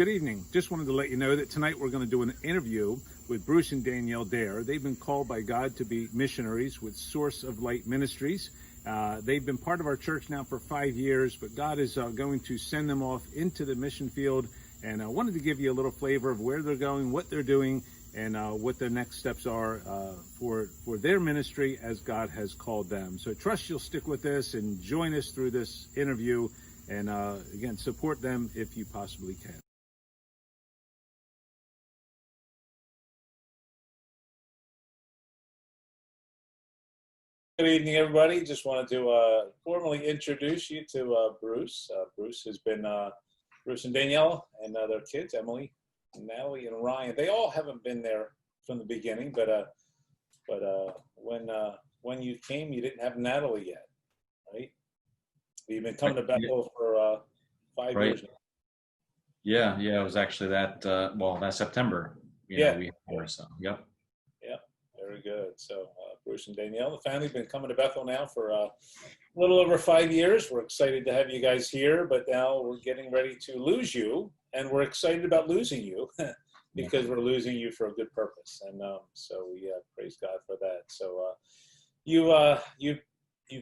evening. Just wanted to let you know that tonight we're going to do an interview with Bruce and Danielle Dare. They've been called by God to be missionaries with Source of Light Ministries. They've been part of our church now for 5 years, but God is going to send them off into the mission field. And I wanted to give you a little flavor of where they're going, what they're doing, and what their next steps are for their ministry as God has called them. So I trust you'll stick with this and join us through this interview. And again, support them if you possibly can. Good evening, everybody. Just wanted to formally introduce you to Bruce. Bruce has been Bruce and Danielle and their kids, Emily, Natalie, and Ryan. They all haven't been there from the beginning, but when you came, you didn't have Natalie yet, right? You've been coming to Bethel for 5 years now. Yeah, it was actually that September. We had her, so yep. Very good. So Bruce and Danielle, the family's been coming to Bethel now for a little over 5 years. We're excited to have you guys here, but now we're getting ready to lose you, and we're excited about losing you because we're losing you for a good purpose. And so we praise God for that. So you've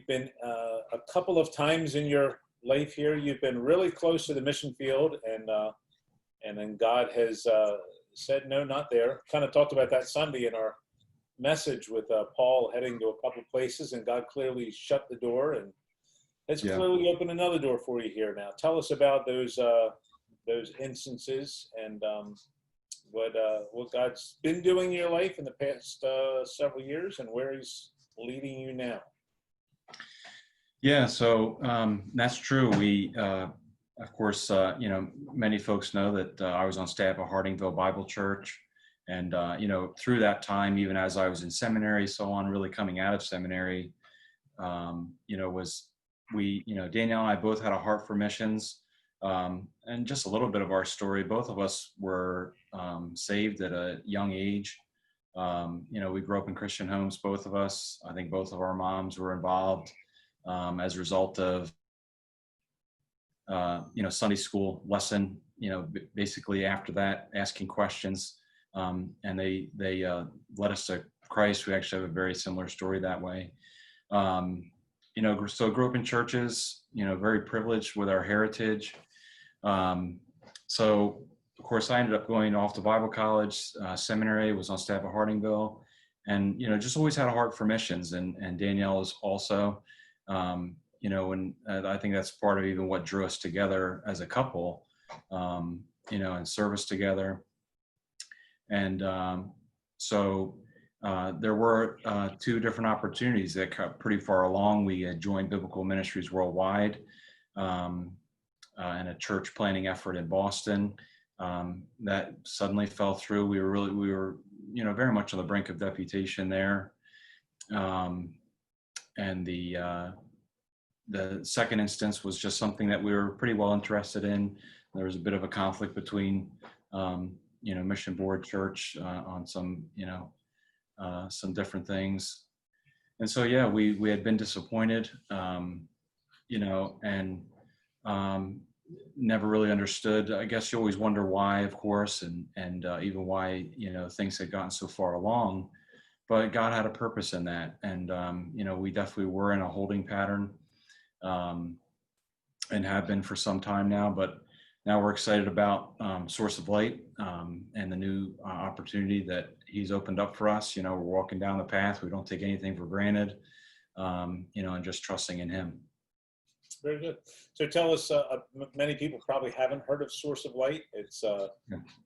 been a couple of times in your life here. You've been really close to the mission field, and then God has said no, not there. Kind of talked about that Sunday in our message with Paul heading to a couple places, and God clearly shut the door and has clearly opened another door for you here now. Tell us about those instances and what God's been doing in your life in the past several years and where He's leading you now. Yeah, so that's true. We, of course, many folks know that I was on staff at Hardingville Bible Church. And, through that time, even as I was in seminary, so on, really coming out of seminary, Danielle and I both had a heart for missions. And just a little bit of our story, both of us were saved at a young age. We grew up in Christian homes, both of us. I think both of our moms were involved as a result of, Sunday school lesson, basically after that, asking questions. And they led us to Christ. We actually have a very similar story that way. So grew up in churches, very privileged with our heritage. So of course I ended up going off to Bible college, seminary, was on staff at Hardingville, and, just always had a heart for missions, and Danielle is also, and I think that's part of even what drew us together as a couple, and service together. And so there were two different opportunities that got pretty far along. We had joined Biblical Ministries Worldwide in a church planning effort in Boston that suddenly fell through. We were very much on the brink of deputation there. And the second instance was just something that we were pretty well interested in. There was a bit of a conflict between Mission Board Church on some different things. And so, we had been disappointed, and never really understood. I guess you always wonder why, of course, and even why, things had gotten so far along, but God had a purpose in that. And, we definitely were in a holding pattern, and have been for some time now, but now we're excited about Source of Light and the new opportunity that He's opened up for us. We're walking down the path. We don't take anything for granted, and just trusting in Him. Very good. So tell us, many people probably haven't heard of Source of Light. It's a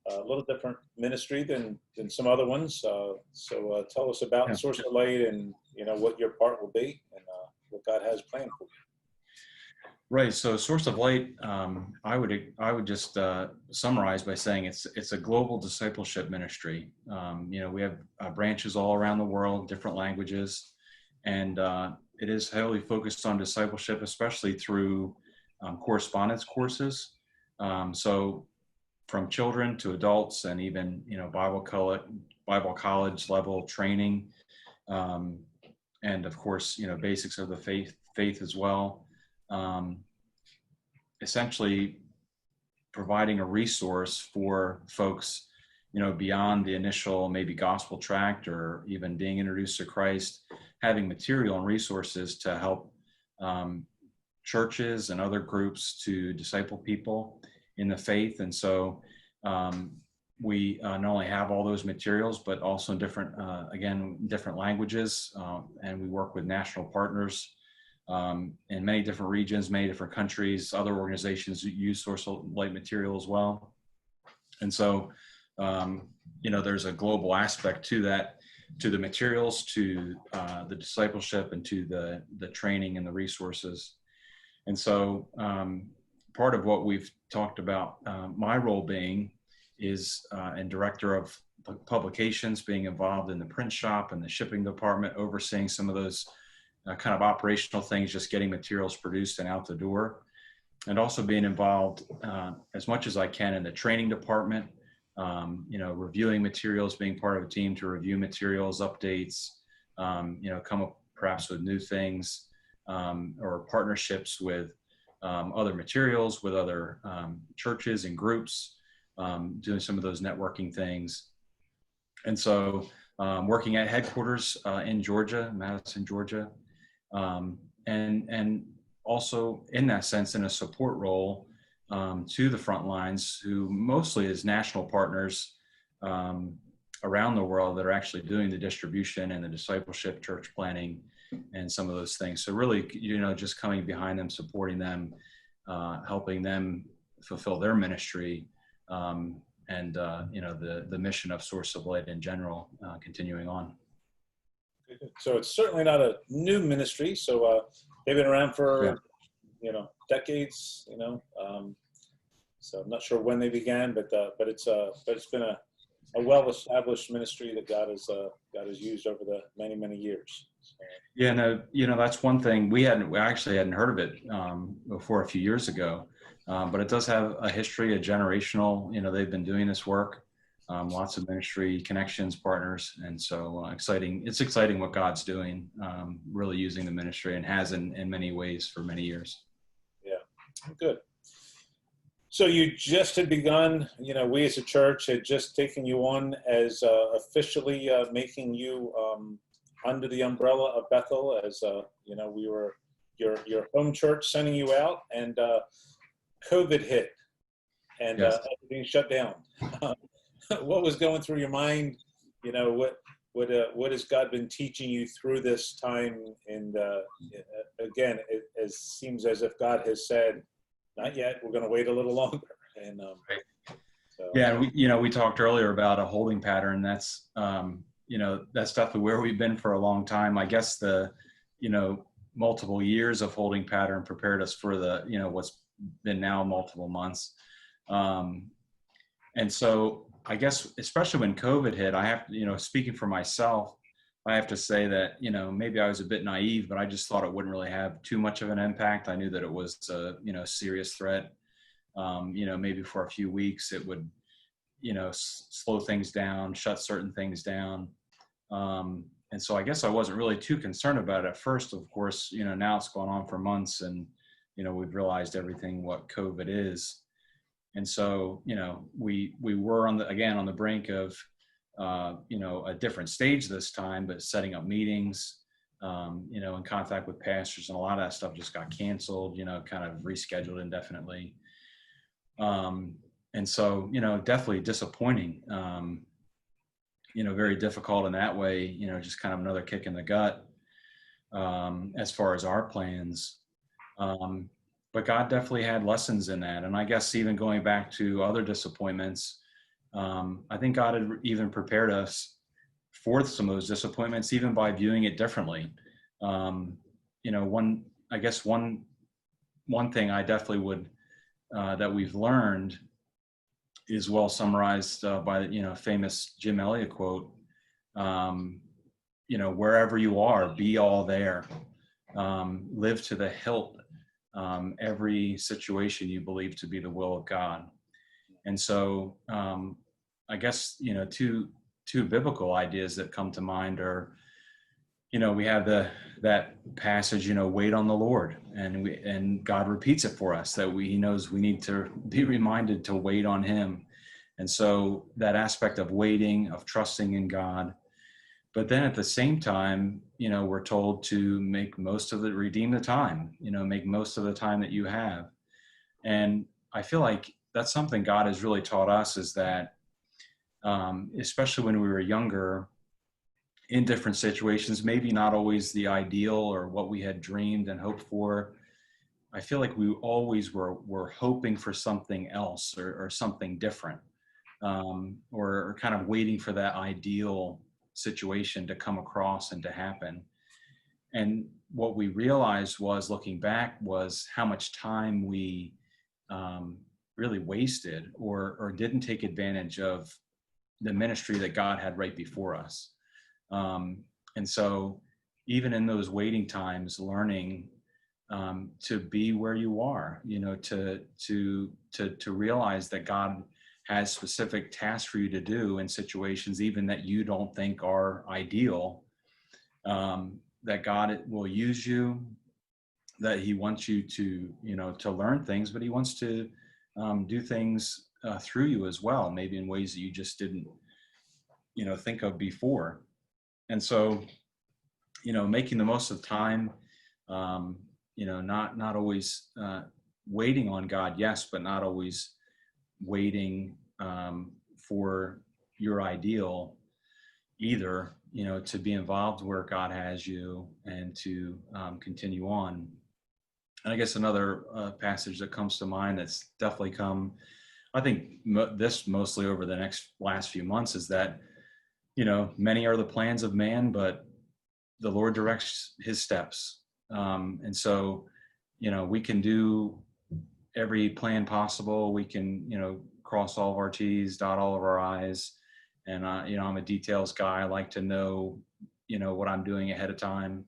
little different ministry than some other ones. So tell us about Source of Light and, what your part will be and what God has planned for you. Right. So Source of Light, I would just summarize by saying it's a global discipleship ministry. We have branches all around the world, different languages, and it is heavily focused on discipleship, especially through correspondence courses. So from children to adults, and even Bible college level training, and of course basics of the faith as well. Essentially, providing a resource for folks, beyond the initial maybe gospel tract or even being introduced to Christ, having material and resources to help churches and other groups to disciple people in the faith. And so we not only have all those materials, but also in different languages. And we work with national partners in many different regions, many different countries, other organizations that use Source of Light material as well. And so, there's a global aspect to that, to the materials, to the discipleship, and to the training and the resources. And so part of what we've talked about my role being is, and director of publications, being involved in the print shop and the shipping department, overseeing some of those kind of operational things, just getting materials produced and out the door, and also being involved as much as I can in the training department, reviewing materials, being part of a team to review materials, updates, come up perhaps with new things, or partnerships with other materials, with other churches and groups, doing some of those networking things. And so working at headquarters in Georgia, Madison, Georgia, and also in that sense, in a support role to the front lines, who mostly is national partners around the world that are actually doing the distribution and the discipleship, church planning, and some of those things. So really, just coming behind them, supporting them, helping them fulfill their ministry, and the mission of Source of Light in general, continuing on. So it's certainly not a new ministry. So they've been around for decades. So I'm not sure when they began, but it's been a well-established ministry that God has used over the many years. So. Yeah, no, that's one thing we actually hadn't heard of it before a few years ago, but it does have a history, a generational. They've been doing this work. Lots of ministry connections, partners, and so exciting. It's exciting what God's doing, really using the ministry, and has in many ways for many years. Yeah, good. So you just had begun, we as a church had just taken you on as officially making you under the umbrella of Bethel, as we were your home church, sending you out, and COVID hit, and yes. everything shut down. What was going through your mind? What has God been teaching you through this time? And again, it seems as if God has said, "Not yet. We're going to wait a little longer." And right. So. Yeah, we talked earlier about a holding pattern. That's that's definitely where we've been for a long time. I guess the multiple years of holding pattern prepared us for the what's been now multiple months. And so I guess, especially when COVID hit, I have to, speaking for myself, I have to say that, maybe I was a bit naive, but I just thought it wouldn't really have too much of an impact. I knew that it was a, serious threat. Maybe for a few weeks it would, slow things down, shut certain things down. And so I guess I wasn't really too concerned about it at first. Of course, now it's gone on for months, and, we've realized everything what COVID is. And so, we were on the brink of, a different stage this time, but setting up meetings, in contact with pastors, and a lot of that stuff just got canceled, kind of rescheduled indefinitely. And so, definitely disappointing, very difficult in that way, just kind of another kick in the gut, as far as our plans. But God definitely had lessons in that. And I guess even going back to other disappointments, I think God had even prepared us for some of those disappointments, even by viewing it differently. One thing I definitely would, that we've learned is well summarized by the, famous Jim Elliot quote, wherever you are, be all there, live to the hilt. Every situation you believe to be the will of God. And so I guess, two biblical ideas that come to mind are, we have that passage, wait on the Lord, and God repeats it for us that he knows we need to be reminded to wait on him. And so that aspect of waiting, of trusting in God, but then at the same time, we're told to make most of it, redeem the time, make most of the time that you have. And I feel like that's something God has really taught us, is that, especially when we were younger, in different situations, maybe not always the ideal or what we had dreamed and hoped for. I feel like we always were hoping for something else or something different, or kind of waiting for that ideal situation to come across and to happen. And what we realized was, looking back, was how much time we really wasted or didn't take advantage of the ministry that God had right before us. And so even in those waiting times, learning to be where you are, to realize that God has specific tasks for you to do in situations even that you don't think are ideal, that God will use you, that he wants you to, to learn things, but he wants to do things through you as well, maybe in ways that you just didn't, think of before. And so, making the most of time, not always waiting on God, yes, but not always waiting for your ideal either, to be involved where God has you and to continue on. And I guess another passage that comes to mind that's definitely come, I think this mostly over the last few months, is that, many are the plans of man, but the Lord directs his steps. And so, we can do every plan possible. We can, cross all of our T's, dot all of our I's. And, I'm a details guy. I like to know, what I'm doing ahead of time.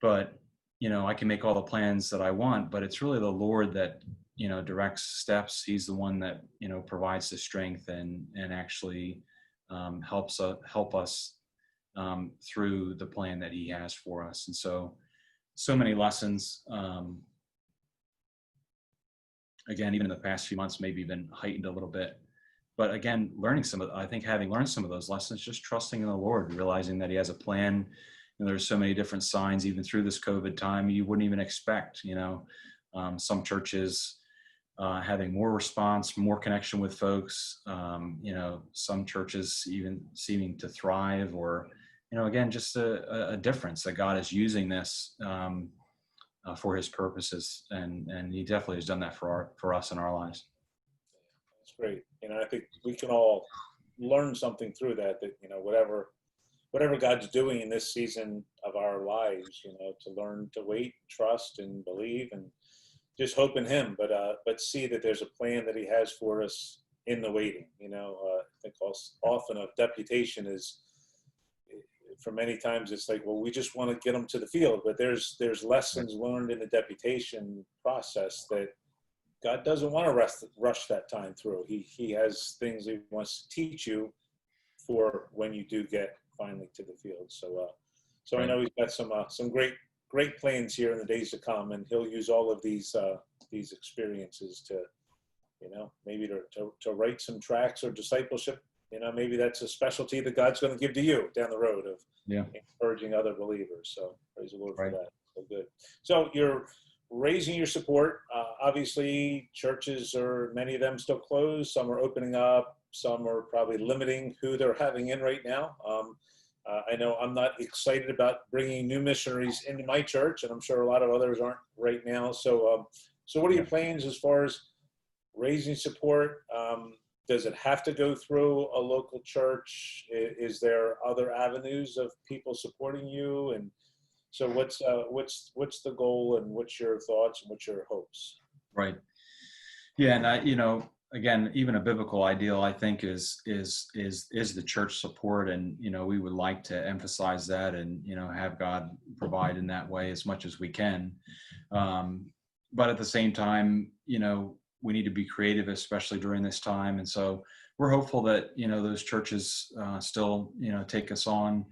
But, I can make all the plans that I want, but it's really the Lord that, directs steps. He's the one that, provides the strength and actually help us through the plan that he has for us. And so many lessons, again, even in the past few months, maybe even heightened a little bit. But again, having learned some of those lessons, just trusting in the Lord, realizing that he has a plan. And there's so many different signs, even through this COVID time, you wouldn't even expect, some churches having more response, more connection with folks, some churches even seeming to thrive, or, again, just a difference that God is using this for his purposes. And he definitely has done that for us in our lives. That's great. I think we can all learn something through that, whatever God's doing in this season of our lives, to learn to wait, trust, and believe, and just hope in him, but see that there's a plan that he has for us in the waiting. I think often a deputation is, for many times, it's like, well, we just want to get them to the field, but there's lessons learned in the deputation process that God doesn't want to rush that time through. He has things he wants to teach you for when you do get finally to the field. So Right. I know he's got some great plans here in the days to come, and he'll use all of these experiences to, maybe to write some tracts or discipleship. Maybe that's a specialty that God's going to give to you down the road of encouraging other believers. So praise the Lord for that. So good. So you're raising your support. Obviously, churches many of them still closed. Some are opening up. Some are probably limiting who they're having in right now. I know I'm not excited about bringing new missionaries into my church, and I'm sure a lot of others aren't right now. So what are your plans as far as raising support? Does it have to go through a local church? Is there other avenues of people supporting you? And so what's the goal, and what's your thoughts, and what's your hopes? Right. Yeah. And again, even a biblical ideal, I think, is the church support. And, we would like to emphasize that and, have God provide in that way as much as we can. But at the same time, we need to be creative, especially during this time. And so we're hopeful that, those churches still, take us on.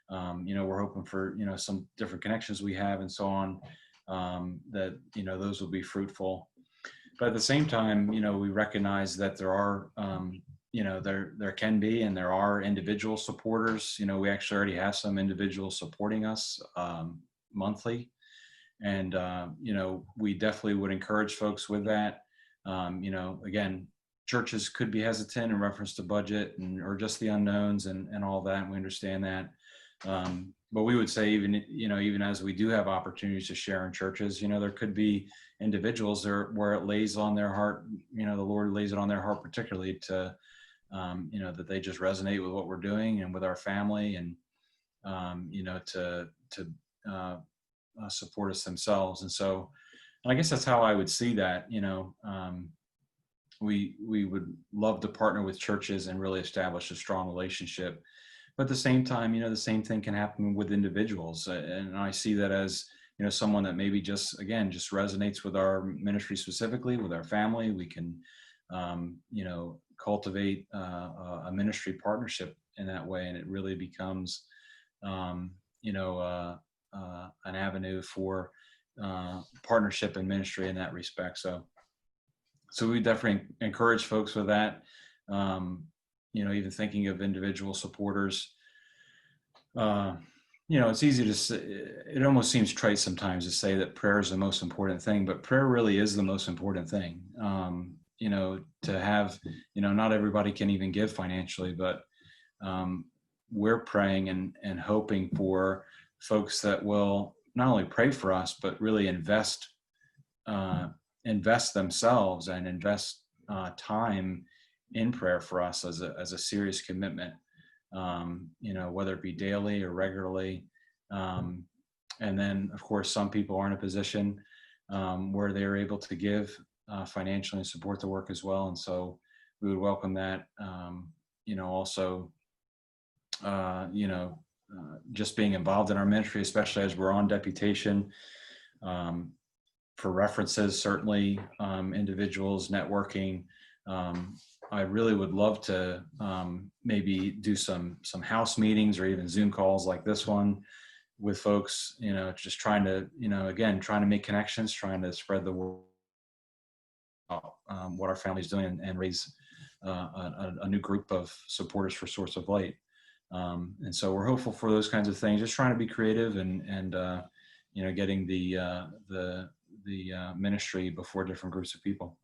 we're hoping for, some different connections we have and so on, that, those will be fruitful. But at the same time, we recognize that there are, there can be, and there are individual supporters. We actually already have some individuals supporting us monthly. And, we definitely would encourage folks with that. Again, churches could be hesitant in reference to budget or just the unknowns and all that. And we understand that. But we would say even as we do have opportunities to share in churches, there could be individuals there where it lays on their heart, the Lord lays it on their heart, particularly to, that they just resonate with what we're doing and with our family and, to support us themselves. And so, I guess that's how I would see that. We would love to partner with churches and really establish a strong relationship. But at the same time, the same thing can happen with individuals. And I see that as, someone that maybe just resonates with our ministry specifically, with our family. We can, cultivate a ministry partnership in that way. And it really becomes, an avenue for partnership and ministry in that respect. So we definitely encourage folks with that. Even thinking of individual supporters, it's easy to say, it almost seems trite sometimes to say that prayer is the most important thing, but prayer really is the most important thing. To have, not everybody can even give financially, but we're praying and hoping for folks that will not only pray for us, but really invest themselves and invest time in prayer for us as a serious commitment, whether it be daily or regularly. And then, of course, some people are in a position where they're able to give financially and support the work as well. And so we would welcome that. Also, just being involved in our ministry, especially as we're on deputation, for references, certainly, individuals, networking. I really would love to maybe do some house meetings or even Zoom calls like this one with folks, just trying to, trying to make connections, trying to spread the word about what our family's doing and raise a new group of supporters for Source of Light. And so we're hopeful for those kinds of things, just trying to be creative and getting the ministry before different groups of people.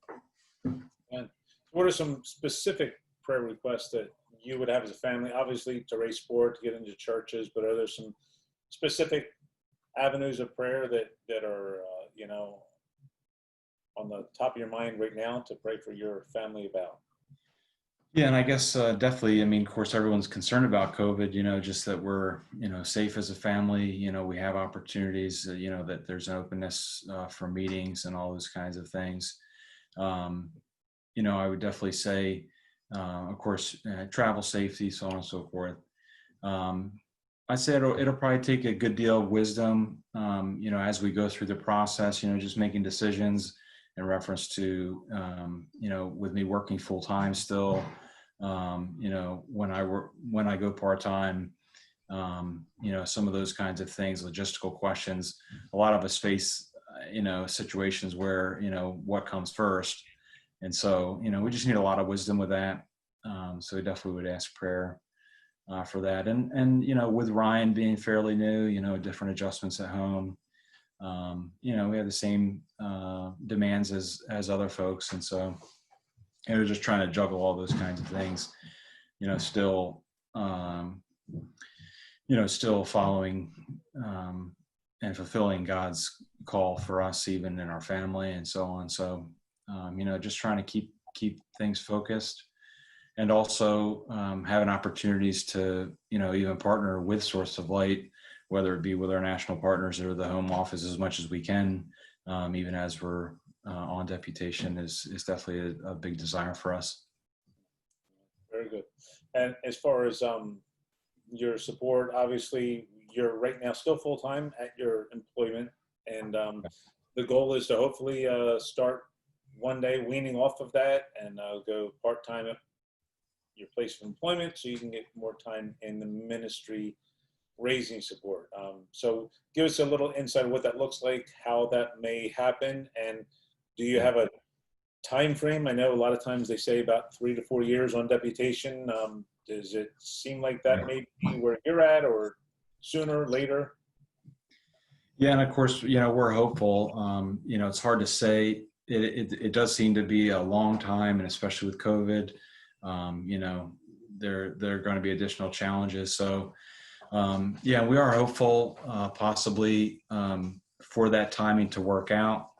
And what are some specific prayer requests that you would have as a family? Obviously, to raise support, to get into churches, but are there some specific avenues of prayer that are on the top of your mind right now to pray for your family about? Yeah, and I guess definitely. I mean, of course, everyone's concerned about COVID. Just that we're safe as a family. We have opportunities. That there's an openness for meetings and all those kinds of things. I would definitely say, of course, travel safety, so on and so forth. I'd say it'll probably take a good deal of wisdom, as we go through the process. Just making decisions in reference to, with me working full time still. When I go part time, some of those kinds of things, logistical questions. A lot of us face, situations where what comes first. And so, we just need a lot of wisdom with that. So we definitely would ask prayer for that. And with Ryan being fairly new, different adjustments at home, we have the same demands as other folks. And so we're just trying to juggle all those kinds of things, still following and fulfilling God's call for us, even in our family and so on. So, just trying to keep things focused, and also having opportunities to, even partner with Source of Light, whether it be with our national partners or the home office as much as we can, even as we're on deputation is definitely a big desire for us. Very good. And as far as your support, obviously you're right now still full-time at your employment, and the goal is to hopefully start one day weaning off of that and go part-time at your place of employment so you can get more time in the ministry raising support. So give us a little insight of what that looks like, how that may happen, and do you have a time frame? I know a lot of times they say about 3 to 4 years on deputation. Does it seem like that may be where you're at, or sooner, later? Yeah, and of course, we're hopeful. It's hard to say. It does seem to be a long time, and especially with COVID, there are going to be additional challenges. So, yeah, we are hopeful, possibly for that timing to work out.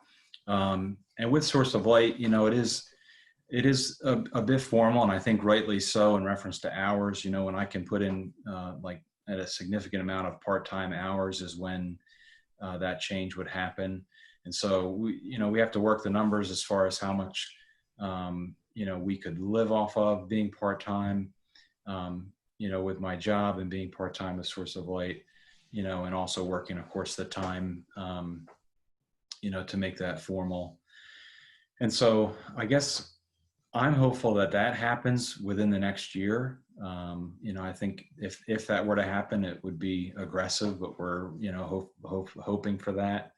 And with Source of Light, it is a bit formal, and I think rightly so in reference to hours. When I can put in like at a significant amount of part-time hours is when that change would happen. And so we have to work the numbers as far as how much we could live off of being part-time, with my job and being part-time with Source of Light, and also working, of course, the time, to make that formal. And so I guess I'm hopeful that happens within the next year. I think if that were to happen, it would be aggressive, but we're, hoping for that.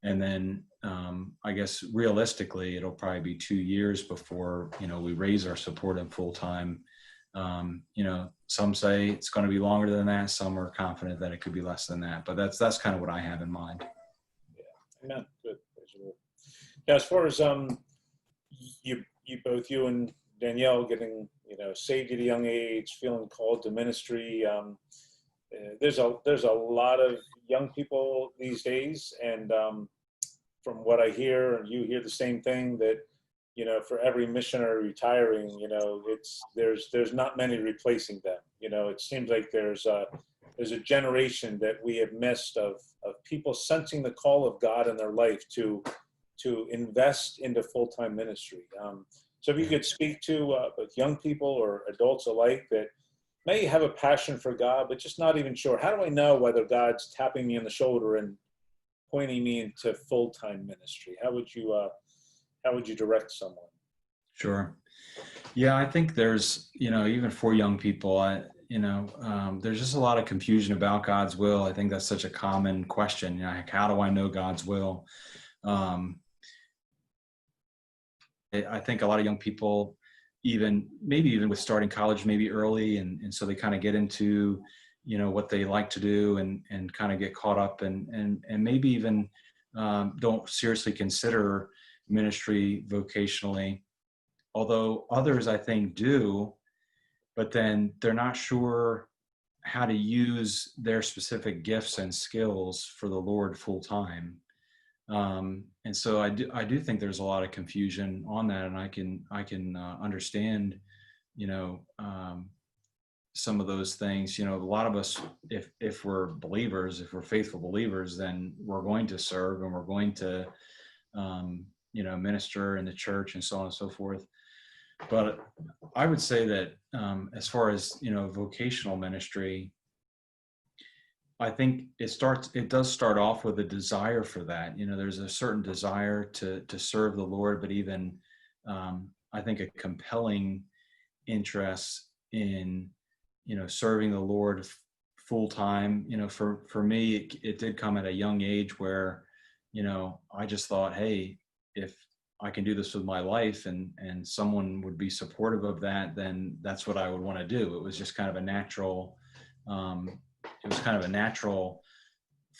And then I guess realistically, it'll probably be 2 years before, we raise our support in full time. Some say it's going to be longer than that. Some are confident that it could be less than that, but that's kind of what I have in mind. Yeah, good. Now, as far as you and Danielle getting saved at a young age, feeling called to ministry, there's a lot of young people these days, and from what I hear, and you hear the same thing, that for every missionary retiring, there's not many replacing them. It seems like there's a generation that we have missed of people sensing the call of God in their life to invest into full-time ministry. So if you could speak to both young people or adults alike that may have a passion for God, but just not even sure, how do I know whether God's tapping me on the shoulder and pointing me into full-time ministry? How would you direct someone? Sure. Yeah, I think there's, even for young people, there's just a lot of confusion about God's will. I think that's such a common question. Like, how do I know God's will? I think a lot of young people, maybe even with starting college, maybe early, and so they kind of get into, what they like to do and kind of get caught up and maybe even don't seriously consider ministry vocationally, although others I think do, but then they're not sure how to use their specific gifts and skills for the Lord full time. And so I do think there's a lot of confusion on that, and I can understand, some of those things. A lot of us, if we're believers, if we're faithful believers, then we're going to serve and we're going to, minister in the church and so on and so forth. But I would say that as far as, vocational ministry, I think it does start off with a desire for that. There's a certain desire to serve the Lord, but even I think a compelling interest in, serving the Lord full time. For me, it did come at a young age where, I just thought, hey, if I can do this with my life and someone would be supportive of that, then that's what I would want to do. It was just kind of a natural,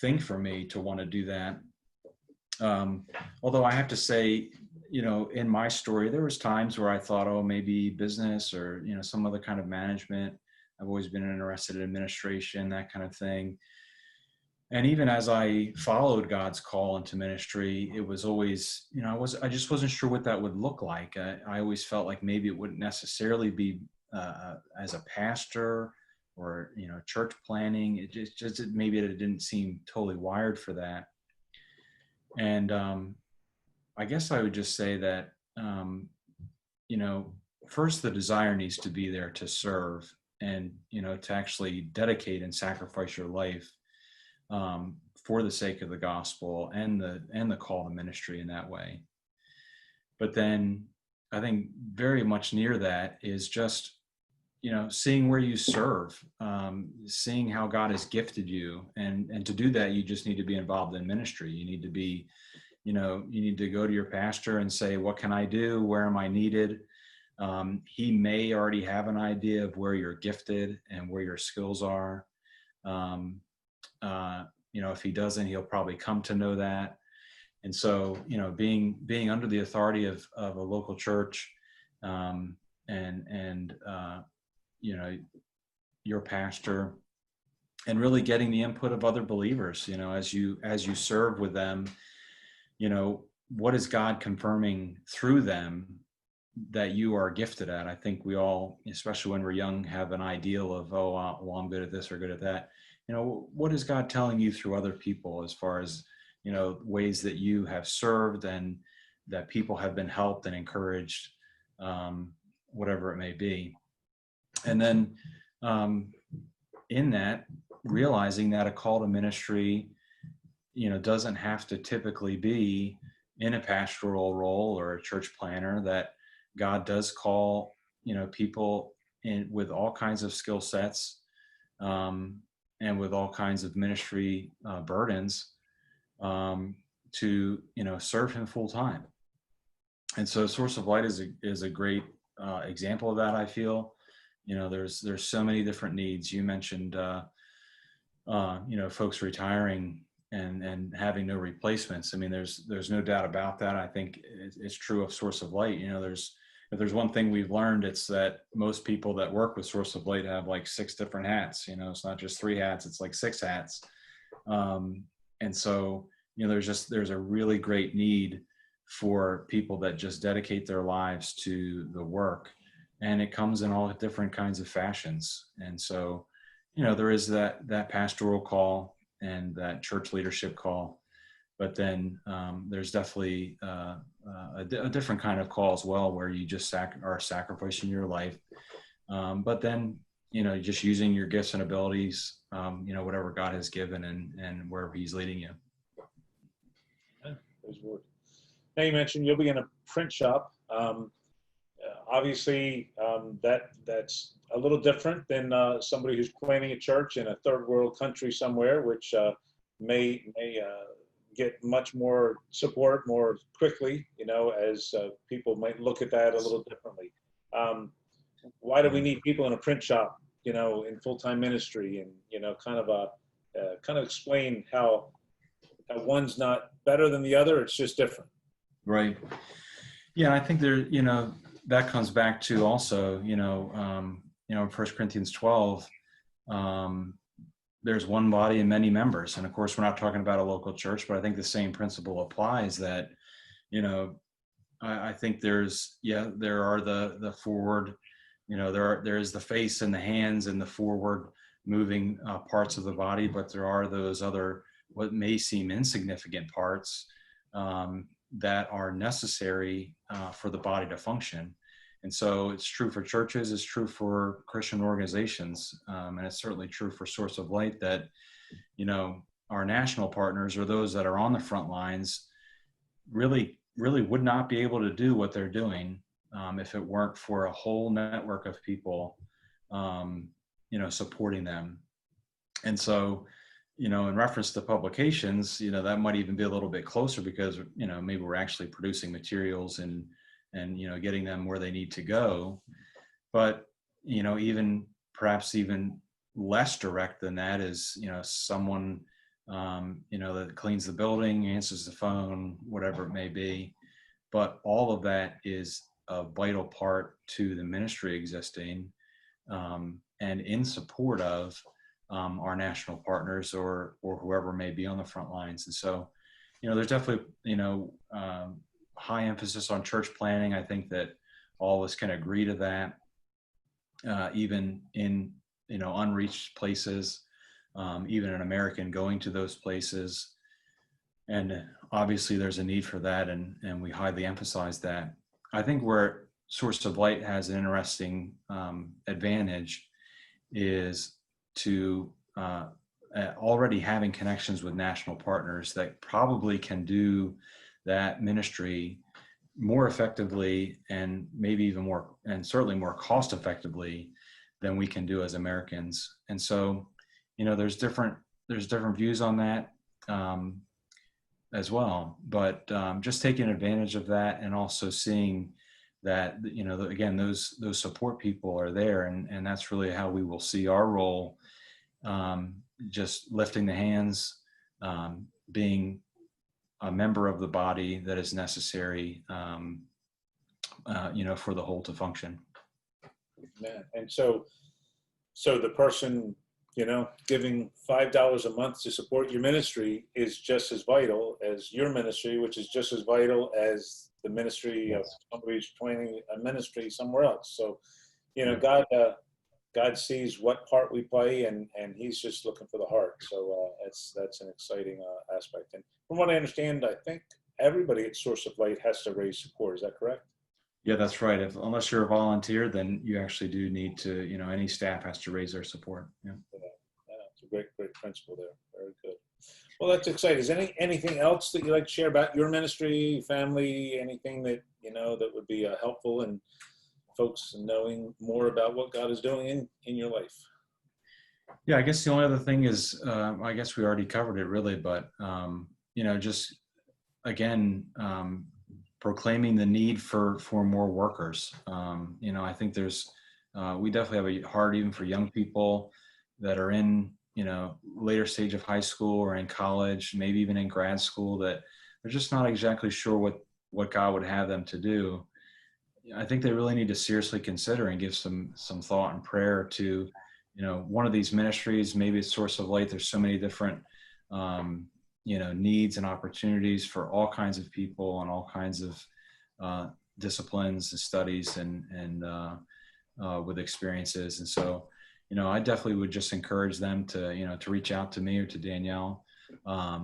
thing for me to want to do that. Although I have to say, in my story, there was times where I thought, oh, maybe business or, some other kind of management. I've always been interested in administration, that kind of thing. And even as I followed God's call into ministry, it was always, I just wasn't sure what that would look like. I always felt like maybe it wouldn't necessarily be as a pastor or, church planning. It just maybe it didn't seem totally wired for that. And I guess I would just say that, first the desire needs to be there to serve and, to actually dedicate and sacrifice your life for the sake of the gospel and the call to ministry in that way. But then I think very much near that is just, seeing where you serve, seeing how God has gifted you. And to do that, you just need to be involved in ministry. You need to be, you need to go to your pastor and say, what can I do? Where am I needed? He may already have an idea of where you're gifted and where your skills are. If he doesn't, he'll probably come to know that. And so, being under the authority of a local church, your pastor, and really getting the input of other believers, as you serve with them, what is God confirming through them that you are gifted at? I think we all, especially when we're young, have an ideal of, well, I'm good at this or good at that. What is God telling you through other people as far as, ways that you have served and that people have been helped and encouraged, whatever it may be. And then in that, realizing that a call to ministry, doesn't have to typically be in a pastoral role or a church planner, that God does call, people in with all kinds of skill sets, and with all kinds of ministry burdens, to serve him full time. And so Source of Light is a great example of that. I feel, there's so many different needs. You mentioned folks retiring and having no replacements. I mean, there's no doubt about that. I think it's true of Source of Light. If there's one thing we've learned, it's that most people that work with Source of Light have like 6 different hats. It's not just 3 hats, it's like 6 hats. And so, there's a really great need for people that just dedicate their lives to the work, and it comes in all different kinds of fashions. And so, there is that pastoral call and that church leadership call, but then there's definitely a different kind of call as well, where you just are sacrificing your life, but then just using your gifts and abilities, whatever God has given and wherever he's leading you. Now you mentioned you'll be in a print shop. Obviously, that's a little different than somebody who's planning a church in a third world country somewhere, which may get much more support more quickly, as people might look at that a little differently. Why do we need people in a print shop, in full-time ministry, and kind of explain how one's not better than the other, it's just different. Right. Yeah, I think there, that comes back to also, in 1 Corinthians 12, there's one body and many members. And of course, we're not talking about a local church, but I think the same principle applies, that, I think there are the forward, there is the face and the hands and the forward moving parts of the body, but there are those other, what may seem insignificant parts, that are necessary for the body to function. And so it's true for churches, it's true for Christian organizations, and it's certainly true for Source of Light, that, our national partners, or those that are on the front lines, really would not be able to do what they're doing if it weren't for a whole network of people, supporting them. And so, in reference to publications, that might even be a little bit closer, because, maybe we're actually producing materials and getting them where they need to go. But, perhaps even less direct than that is, someone, that cleans the building, answers the phone, whatever it may be. But all of that is a vital part to the ministry existing, and in support of our national partners or whoever may be on the front lines. And so, there's definitely, high emphasis on church planning. I think that all of us can agree to that, even in, unreached places, even an American going to those places. And obviously there's a need for that. And we highly emphasize that. I think where Source of Light has an interesting advantage is to already having connections with national partners that probably can do that ministry more effectively, and maybe even more, and certainly more cost effectively than we can do as Americans. And so, there's different views on that as well. But just taking advantage of that, and also seeing that, again, those support people are there, and that's really how we will see our role, just lifting the hands, being a member of the body that is necessary, for the whole to function. Man. And so the person, giving $5 a month to support your ministry is just as vital as your ministry, which is just as vital as the ministry of somebody who's joining a ministry somewhere else. So, God sees what part we play, and he's just looking for the heart. So that's an exciting aspect. And from what I understand, I think everybody at Source of Light has to raise support. Is that correct? Yeah, that's right. Unless you're a volunteer, then you actually do need to, any staff has to raise their support. Yeah. It's a great principle there. Very good. Well, that's exciting. Is anything else that you'd like to share about your ministry, family, anything that, that would be helpful in folks knowing more about what God is doing in your life? Yeah, I guess the only other thing is, I guess we already covered it really, but, just again, proclaiming the need for more workers. I think there's, we definitely have a heart even for young people that are in, later stage of high school or in college, maybe even in grad school, that they're just not exactly sure what God would have them to do. I think they really need to seriously consider and give some thought and prayer to, one of these ministries. Maybe it's Source of Light. There's so many different, needs and opportunities for all kinds of people and all kinds of disciplines and studies and with experiences. And so, I definitely would just encourage them to, to reach out to me or to Danielle. I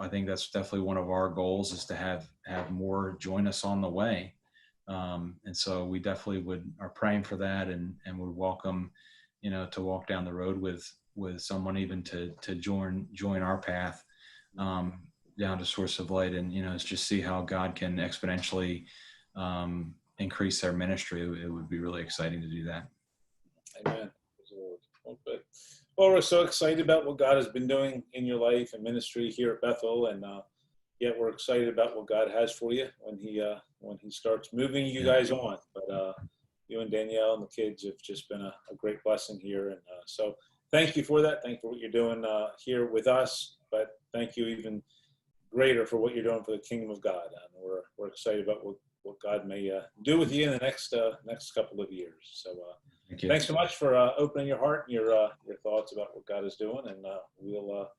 think that's definitely one of our goals, is to have more join us on the way. And so we definitely are praying for that, and would welcome, to walk down the road with someone, even to join our path down to Source of Light, and just see how God can exponentially increase their ministry. It would be really exciting to do that. Amen. Well, we're so excited about what God has been doing in your life and ministry here at Bethel, and yet we're excited about what God has for you when He starts moving you guys on. But you and Danielle and the kids have just been a great blessing here, and so thank you for that. Thank you for what you're doing here with us, but thank you even greater for what you're doing for the kingdom of God. And we're excited about what God may do with you in the next couple of years. So thanks so much for opening your heart and your thoughts about what God is doing, and we'll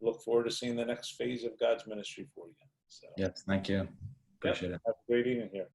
look forward to seeing the next phase of God's ministry for you. So, yes, thank you. Appreciate it. Have a great evening here.